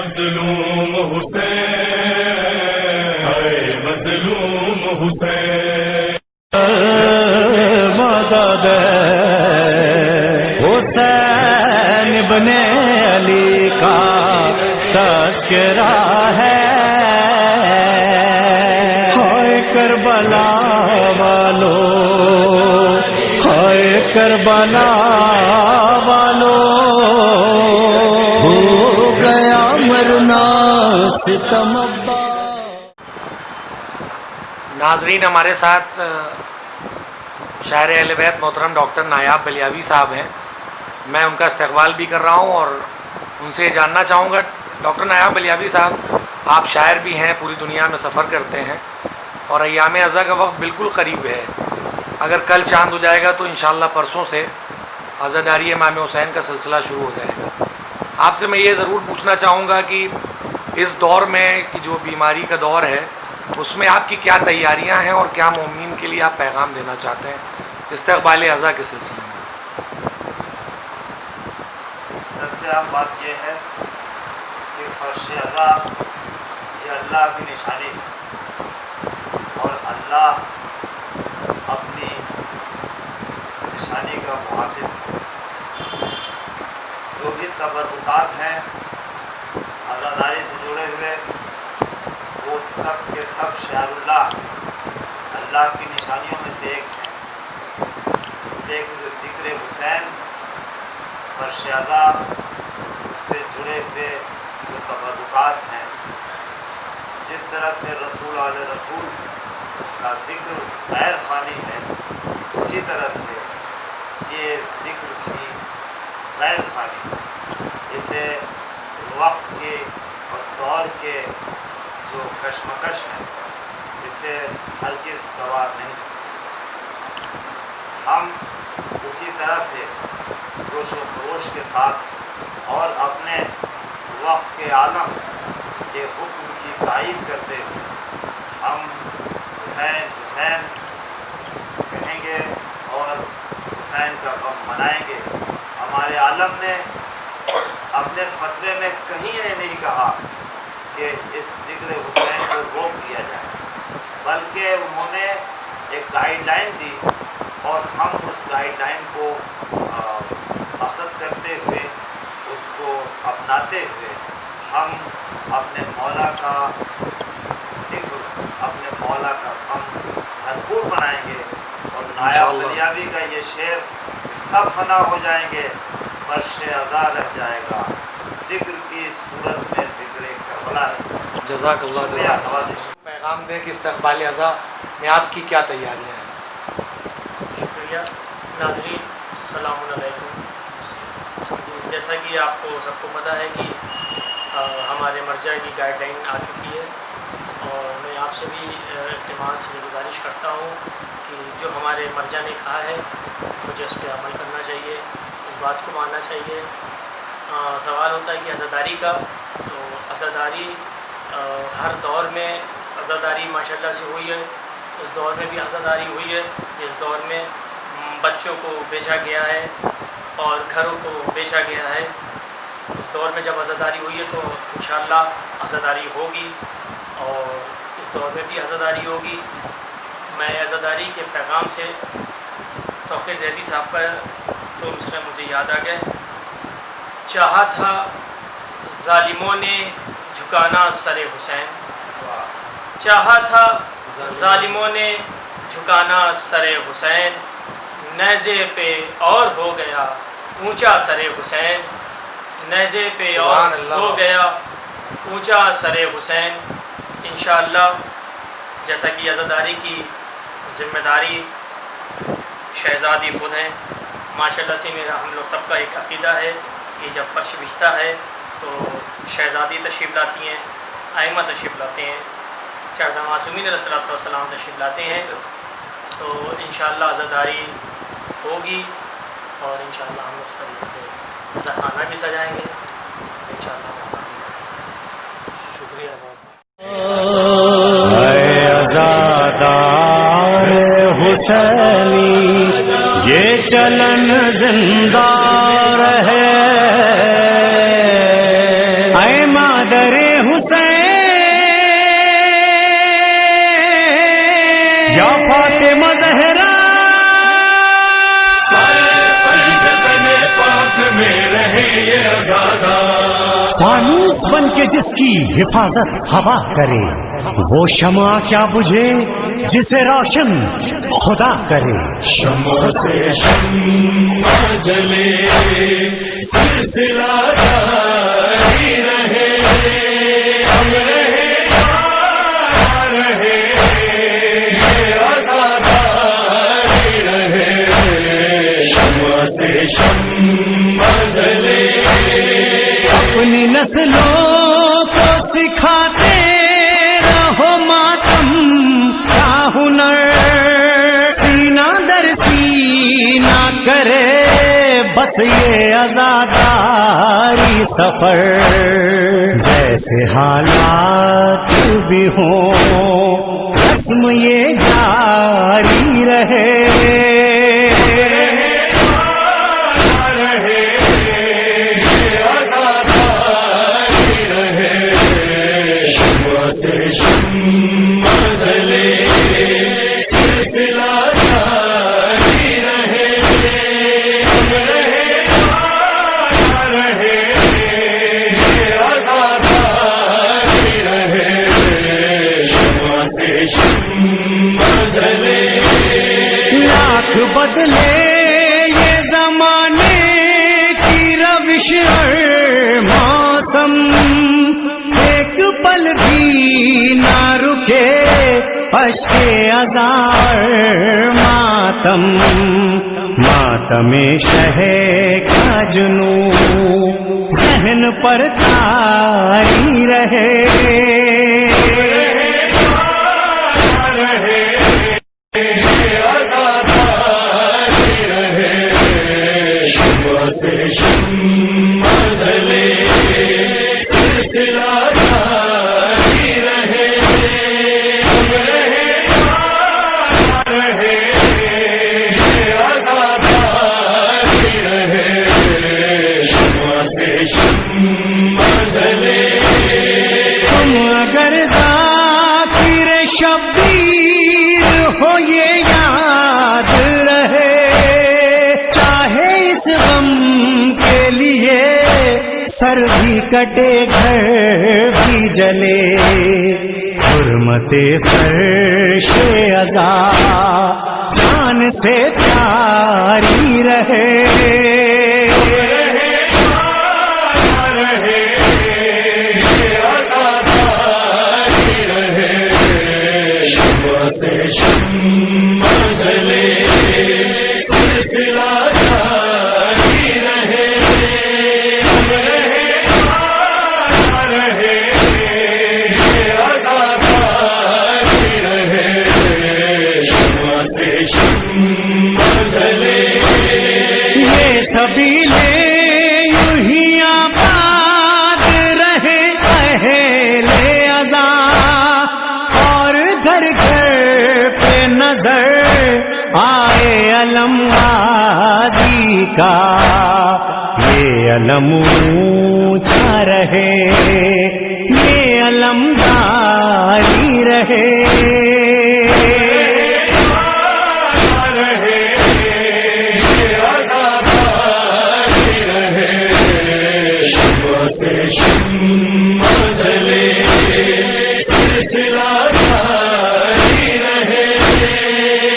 مظلوم حسین، اے مظلوم حسین، مدد حسین ابن علی کا تذکرہ ہے، ہائے کربلا والو، ہائے کربلا والو، ہو گیا مرنا ستم ابا۔ ناظرین، ہمارے ساتھ شاعر اہل بیت محترم ڈاکٹر نایاب بلیاوی صاحب ہیں۔ میں ان کا استقبال بھی کر رہا ہوں اور ان سے جاننا چاہوں گا، ڈاکٹر نایاب بلیاوی صاحب، آپ شاعر بھی ہیں، پوری دنیا میں سفر کرتے ہیں اور ایام عزا کا وقت بالکل قریب ہے۔ اگر کل چاند ہو جائے گا تو انشاءاللہ پرسوں سے عزاداری امام حسین کا سلسلہ شروع ہو جائے گا۔ آپ سے میں یہ ضرور پوچھنا چاہوں گا کہ اس دور میں کہ جو بیماری کا دور ہے، اس میں آپ کی کیا تیاریاں ہیں اور کیا مومنین کے لیے آپ پیغام دینا چاہتے ہیں استقبال عزا کے سلسلے میں؟ سب سے اہم بات یہ ہے کہ فرش عزا یہ اللہ کی نشانی ہے اور اللہ اپنی نشانی کا محافظ ہے۔ جو بھی تبرکات ہیں عزاداری سے جڑے ہوئے، وہ سب کے سب شعار اللہ کی نشانیوں میں سے ایک ہے۔ ذکر حسین، فرش عزا، اس سے جڑے ہوئے جو تبرکات ہیں، جس طرح سے رسول علیہ رسول کا ذکر غیر فانی ہے، اسی طرح سے یہ ذکر بھی غیر فانی ہے۔ اسے وقت کے اور دور کے جو کشمکش ہے، اسے ہرگز گنوا نہیں سکتے۔ ہم اسی طرح سے جوش و خروش کے ساتھ اور اپنے وقت کے عالم کے حکم کی تائید کرتے ہوئے ہم حسین حسین کہیں گے اور حسین کا غم منائیں گے۔ ہمارے عالم نے اپنے فتوے میں کہیں یہ نہیں کہا کہ اس ذکر حسین کو روک دیا جائے، بلکہ انہوں نے ایک گائیڈ لائن دی اور ہم اس گائیڈ لائن کو اخذ کرتے ہوئے، اس کو اپناتے ہوئے ہم اپنے مولا کا ذکر، اپنے مولا کا غم بھرپور بنائیں گے۔ اور نایاب بلیاوی کا یہ شعر، سب فنا ہو جائیں گے، فرش عزا رہ جائے گا، ذکر کی صورت میں ذکر کربلا رہے گا۔ جزاک اللہ جزاک اللہ۔ پیغام دیں کہ استقبال عزا میں آپ کی کیا تیاریاں ہیں؟ شکریہ۔ ناظرین السلام علیکم۔ جیسا کہ آپ کو سب کو پتہ ہے کہ ہمارے مرجع کی گائیڈ لائن آ چکی ہے، اور میں آپ سے بھی التماس سے گزارش کرتا ہوں کہ جو ہمارے مرجع نے کہا ہے مجھے اس پہ عمل کرنا چاہیے، اس بات کو ماننا چاہیے۔ سوال ہوتا ہے کہ عزاداری کا، تو عزاداری ہر دور میں عزاداری ماشاءاللہ سے ہوئی ہے۔ اس دور میں بھی عزاداری ہوئی ہے جس دور میں بچوں کو بیچا گیا ہے اور گھروں کو بیچا گیا ہے۔ اس دور میں جب عزاداری ہوئی ہے تو انشاءاللہ عزاداری ہوگی، اور اس دور میں بھی عزاداری ہوگی۔ میں عزاداری کے پیغام سے توقیر زیدی صاحب کا تو مسئلہ مجھے یاد آ گیا۔ چاہا تھا ظالموں نے جھکانا سر حسین، چاہا تھا ظالموں نے جھکانا سر حسین، نیزے پہ اور ہو گیا اونچا سر حسین، نیزے پہ اور ہو گیا اونچا سر حسین۔ انشاءاللہ جیسا کہ عزاداری کی ذمہ داری شہزادی خود ہیں، ماشاءاللہ سے میرا ہم لوگ سب کا ایک عقیدہ ہے کہ جب فرش بچھتا ہے تو شہزادی تشریف لاتی ہیں، ائمہ تشریف لاتے ہیں، چار معصومین علیہ السلام تشریف لاتے ہیں، تو انشاءاللہ عزاداری ہوگی اور انشاءاللہ ہم اس طریقے سے عزا خانہ بھی سجائیں گے انشاءاللہ۔ شکریہ بہت اے عزادار حسینی، یہ چلن زندہ رہے، اے مادر حسین یا فاطمہ زہرا سارے فیض پاک میں رہے یہ آزادار، فانوس بن کے جس کی حفاظت ہوا کرے، وہ شمع کیا بجھے جسے روشن خدا کرے۔ شمع سے شمع جلے سلسلہ جاری رہے، ہم رہے رہے یہ آزاداری رہے، شمع سے شمع جلے اپنی نسلوں کو سکھاتے رہو ماتم کا ہنر، سینہ در سینہ کرے بس یہ آزاداری سفر، جیسے حالات بھی ہوں رسم یہ جاری رہے۔ سے شمع جلے سلسلہ جاری رہے، ہم رہے یہ آزاداری رہے، شمع سے شمع جلے لاکھ بدلے یہ زمانے کی روش اور موسم، ایک پل بھی نہ رکے اشک ازار ماتم، ماتم شہ کا جنون ذہن پر تاری رہے۔ شمع سے شمع جلے سلسلہ جاری رہے، ہم رہے یہ آزاداری رہے، شمع سے شمع جلے تم اگر ذاکر شبیر ہو یہ یاد رہے، چاہے اس غم کے لیے سر بھی کٹے گھر بھی جلے، حرمت فرش عزا جان سے پیاری رہے۔ شمع سے شمع جلے سلسلہ جاری رہے، ہم رہے یہ آزاداری رہے، شمع سے شمع جلے یہ سبیلے یوں ہی آباد رہے اہل ازاں، اور گھر گھر پہ نظر آئے علم غازی کا، یہ علم اونچا رہے یہ علمداری رہے۔ شمع سے شمع جلے سلسلہ جاری رہے،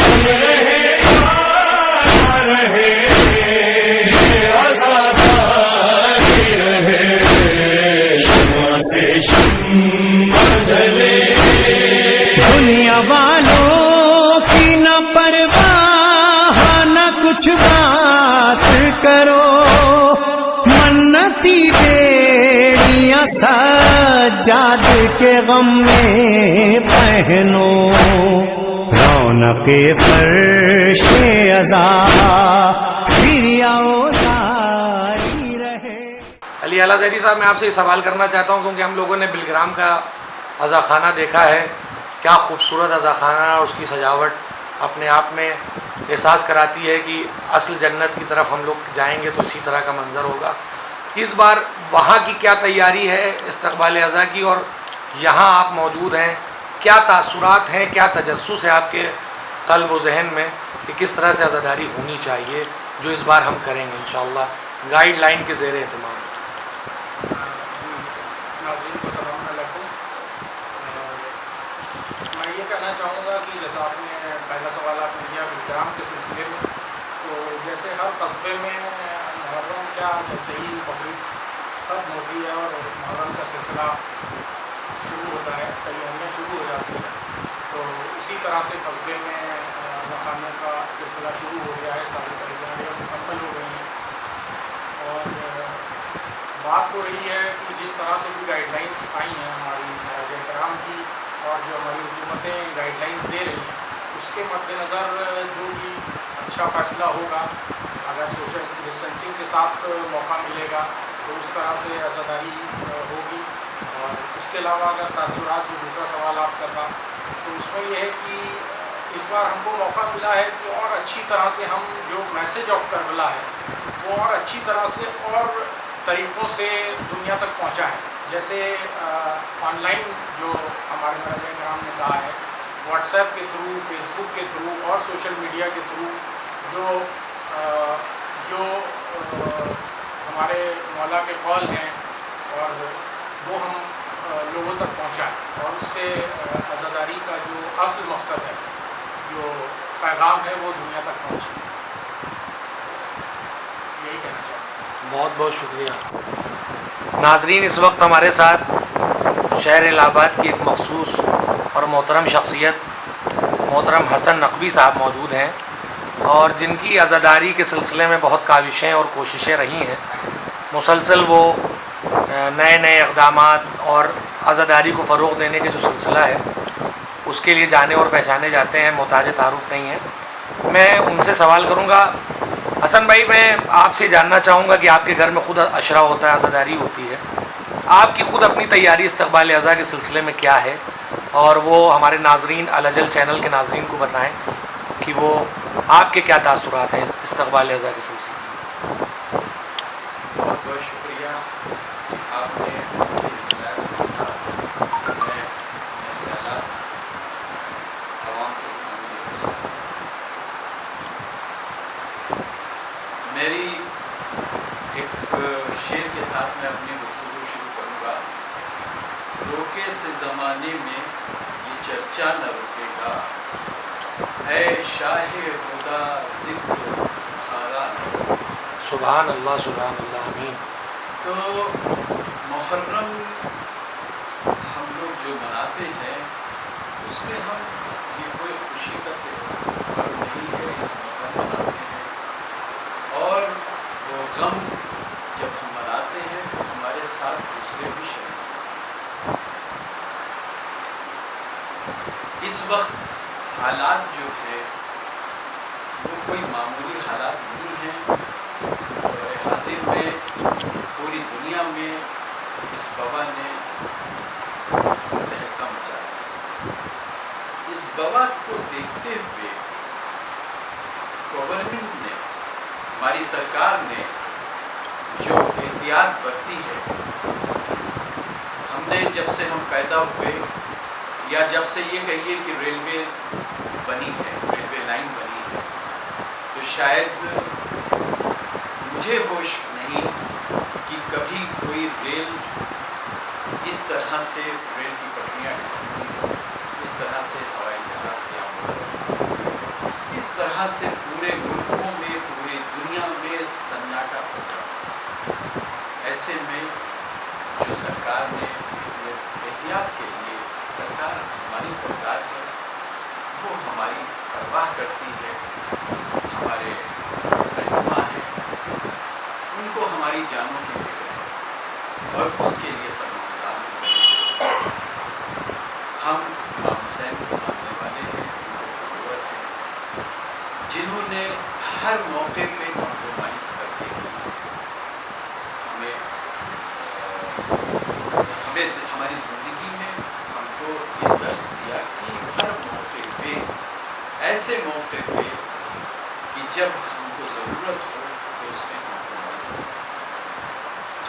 ہم رہے یہ آزاداری رہے، شمع سے شمع جلے دنیا والوں کی نہ پرواہ نہ کچھ بات کرو، منتی بیڑیاں سجاد کے غم میں پہنو، رونق فرش عزا پھر آؤ جاری رہے۔ علی اعلیٰ زیدی صاحب، میں آپ سے یہ سوال کرنا چاہتا ہوں کیونکہ ہم لوگوں نے بلگرام کا عزا خانہ دیکھا ہے، کیا خوبصورت عزا خانہ ہے، اور اس کی سجاوٹ اپنے آپ میں احساس کراتی ہے کہ اصل جنت کی طرف ہم لوگ جائیں گے تو اسی طرح کا منظر ہوگا۔ اس بار وہاں کی کیا تیاری ہے استقبال اعضاء کی، اور یہاں آپ موجود ہیں، کیا تاثرات ہیں، کیا تجسس ہے آپ کے قلب و ذہن میں کہ کس طرح سے عزاداری ہونی چاہیے، جو اس بار ہم کریں گے انشاءاللہ گائیڈ لائن کے زیر اہتمام۔ ناظرین کو السلام علیکم۔ میں یہ کہنا چاہوں گا کہ جیسا آپ نے پہلا سوال آپ نے کیا احترام کے سلسلے میں، تو جیسے ہر قصبے میں محرم کیا جیسے ہی بقرعید ختم ہوتی ہے اور محرم کا سلسلہ شروع ہوتا ہے، تیاریاں شروع ہو جاتی ہیں، تو اسی طرح سے قصبے میں خانوں کا سلسلہ شروع ہو گیا ہے، ساری تیاریاں مکمل ہو گئی ہیں، اور بات ہو رہی ہے کہ جس طرح سے بھی گائیڈ لائنس آئی ہیں ہماری مراجع کرام کی، اور جو ہماری حکومتیں گائیڈ لائنس دے رہی ہیں، اس کے مد نظر جو بھی اچھا فیصلہ ہوگا، اگر سوشل ڈسٹینسنگ کے ساتھ موقع ملے گا تو اس طرح سے عزاداری ہوگی۔ اور اس کے علاوہ اگر تاثرات، جو دوسرا سوال آپ کا تھا، تو اس میں یہ ہے کہ اس بار ہم کو موقع ملا ہے کہ اور اچھی طرح سے ہم جو میسیج آف کربلا ہے وہ اور اچھی طرح سے اور طریقوں سے دنیا تک پہنچا ہے۔ جیسے آن لائن جو ہمارے مراجع کرام نے کہا ہے، واٹس ایپ کے تھرو، فیس بک کے تھرو اور سوشل میڈیا کے تھرو جو ہمارے مولا کے قول ہیں، اور وہ ہم لوگوں تک پہنچائیں، اور اس سے عزاداری کا جو اصل مقصد ہے، جو پیغام ہے، وہ دنیا تک پہنچے۔ یہی کہنا چاہوں گا۔ بہت بہت شکریہ۔ ناظرین، اس وقت ہمارے ساتھ شہر الہ آباد کی ایک مخصوص اور محترم شخصیت محترم حسن نقوی صاحب موجود ہیں، اور جن کی عزاداری کے سلسلے میں بہت کاوشیں اور کوششیں رہی ہیں۔ مسلسل وہ نئے نئے اقدامات اور عزاداری کو فروغ دینے کے جو سلسلہ ہے اس کے لیے جانے اور پہچانے جاتے ہیں، محتاج تعارف نہیں ہیں۔ میں ان سے سوال کروں گا، حسن بھائی، میں آپ سے جاننا چاہوں گا کہ آپ کے گھر میں خود عشرہ ہوتا ہے، عزاداری ہوتی ہے، آپ کی خود اپنی تیاری استقبال اعضاء کے سلسلے میں کیا ہے، اور وہ ہمارے ناظرین الاجل چینل کے ناظرین کو بتائیں کہ وہ آپ کے کیا تاثرات ہیں اس استقبال اعضاء کے سلسلے میں۔ بہت بہت شکریہ کہ آپ نے مجھے اس لائق سمجھا۔ میں اپنے خیالات عوام کے سامنے رکھ سکوں۔ میری ایک شعر کے ساتھ میں اپنی گفتگو شروع کروں گا۔ روکے سے زمانے میں یہ چرچا نہ رکے گا، اے شاہ خدا ذکر خارا نہ رکے گا۔ سبحان اللہ، سبحان اللہ، آمین۔ تو محرم ہم لوگ جو مناتے ہیں اس میں ہم یہ کوئی خوشی کا پل نہیں ہے، اس محرم مناتے ہیں، اور وہ غم جب ہم مناتے ہیں تو ہمارے ساتھ دوسرے بھی شریک ہیں۔ اس وقت حالات جو ہے وہ کوئی معمولی حالات نہیں ہیں۔ دور حاضر میں پوری دنیا میں اس وبا نے تہلکہ مچایا ہے۔ اس وبا کو دیکھتے ہوئے گورنمنٹ نے، ہماری سرکار نے جو احتیاط برتی ہے، ہم نے جب سے ہم پیدا ہوئے، یا جب سے یہ کہیے کہ ریلوے بنی ہے، ریلوے لائن بنی ہے، تو شاید مجھے ہوش نہیں کہ کبھی کوئی ریل اس طرح سے، ریل کی پٹریاں ٹوٹی، اس طرح سے ہوائی جہاز کی آمد، اس طرح سے پورے ملکوں میں، پوری دنیا میں سناٹا پسرا۔ ایسے میں جو سرکار نے احتیاط کے لیے، سرکار ہماری سرکار ہے، وہ ہماری پرواہ کرتی ہے، ہمارے رہنما ہیں، ان کو ہماری جانوں کی فکر ہے، اور اس کے لیے سب انتظام ہیں۔ ہم امام حسین کو ماننے والے ہیں، ان کو ضرورت ہے، جنہوں نے ہر موقع پہ کمپرومائز کر کے ہماری زندگی میں ہم کو یہ درس دیا کہ ہر موقع پہ، ایسے موقع پہ کہ جب ہم کو ضرورت ہو تو اس میں کمپرومائز کریں۔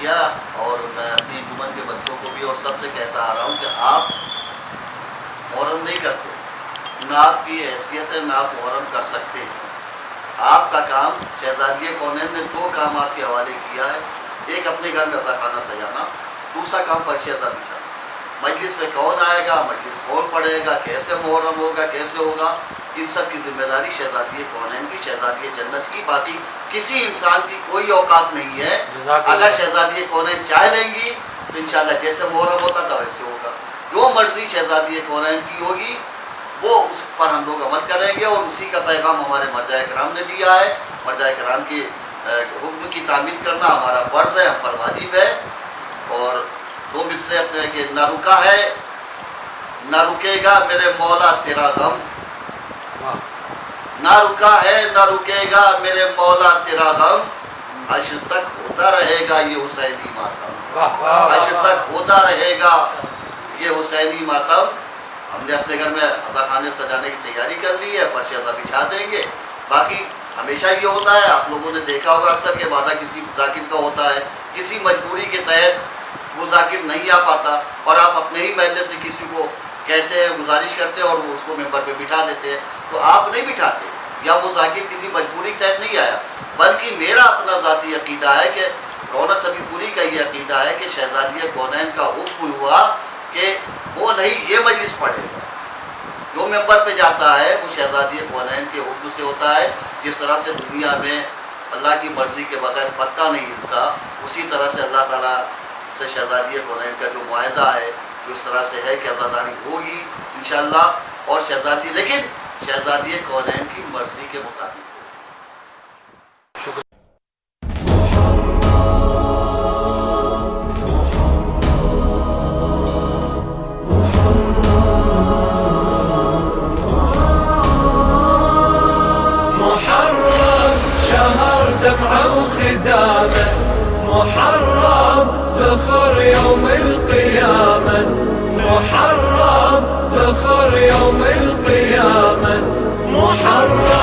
کیا، اور میں اپنی انجمن کے بچوں کو بھی اور سب سے کہتا آ رہا ہوں کہ آپ محرم نہیں کرتے، نہ آپ کی حیثیت ہے، نہ آپ محرم کر سکتے ہیں۔ آپ کا کام شہزادی کونین نے 2 کام آپ کے حوالے کیا ہے، ایک اپنے گھر میں خانہ سجانا، دوسرا کام پرچیزہ بچھانا۔ مجلس میں کون آئے گا، مجلس کون پڑھے گا، کیسے محرم ہوگا، کیسے ہوگا، ان سب کی ذمہ داری شہزادی کونین کی، شہزادی جنت کی۔ باقی کسی انسان کی کوئی اوقات نہیں ہے، اگر شہزادی کونین چاہ لیں گی تو انشاءاللہ جیسے محرم ہوتا تھا ویسے ہوگا۔ جو مرضی شہزادی کونین کی ہوگی وہ اس پر ہم لوگ عمل کریں گے، اور اسی کا پیغام ہمارے مرجع کرام نے دیا ہے۔ مرجع کرام کے حکم کی تعمیل کرنا ہمارا فرض ہے، ہم پر واجب ہے۔ اور 2 مصرے اپنے کہ نہ رکا ہے نہ رکے گا میرے مولا تیرا غم، نہ رکا ہے نہ رکے گا میرے مولا تیرا غم، حشر تک ہوتا رہے گا یہ حسینی ماتم، حشر تک ہوتا رہے گا یہ حسینی ماتم۔ ہم نے اپنے گھر میں خانے سجانے کی تیاری کر لی ہے، پرچیزہ بچھا دیں گے۔ باقی ہمیشہ یہ ہوتا ہے، آپ لوگوں نے دیکھا ہوگا اکثر کہ وعدہ کسی ذاکر کا ہوتا ہے، کسی مجبوری کے تحت وہ ذاکر نہیں آ پاتا، اور آپ اپنے ہی محلے سے کسی کو کہتے ہیں، گزارش کرتے ہیں، اور وہ اس کو ممبر پہ بٹھا دیتے ہیں۔ تو آپ نہیں بٹھاتے، یا وہ ذاکر کسی مجبوری کے تحت نہیں آیا، بلکہ میرا اپنا ذاتی عقیدہ ہے کہ رونق سبھی پوری کا یہ عقیدہ ہے کہ شہزادی کونین کا حکم ہوا کہ وہ نہیں یہ مجلس پڑھے گا، جو ممبر پہ جاتا ہے وہ شہزادی کونین کے حکم سے ہوتا ہے۔ جس طرح سے دنیا میں اللہ کی مرضی کے بغیر پتہ نہیں ہلتا، اسی طرح سے اللہ تعالیٰ سے شہزادی کونین کا جو معاہدہ ہے جو اس طرح سے ہے کہ عزاداری ہوگی انشاءاللہ، اور شہزادی لیکن شہزادی کونین کی مرضی کے مطابق۔ محرم ذخر يوم القيامة، محرم ذخر يوم القيامة، محرم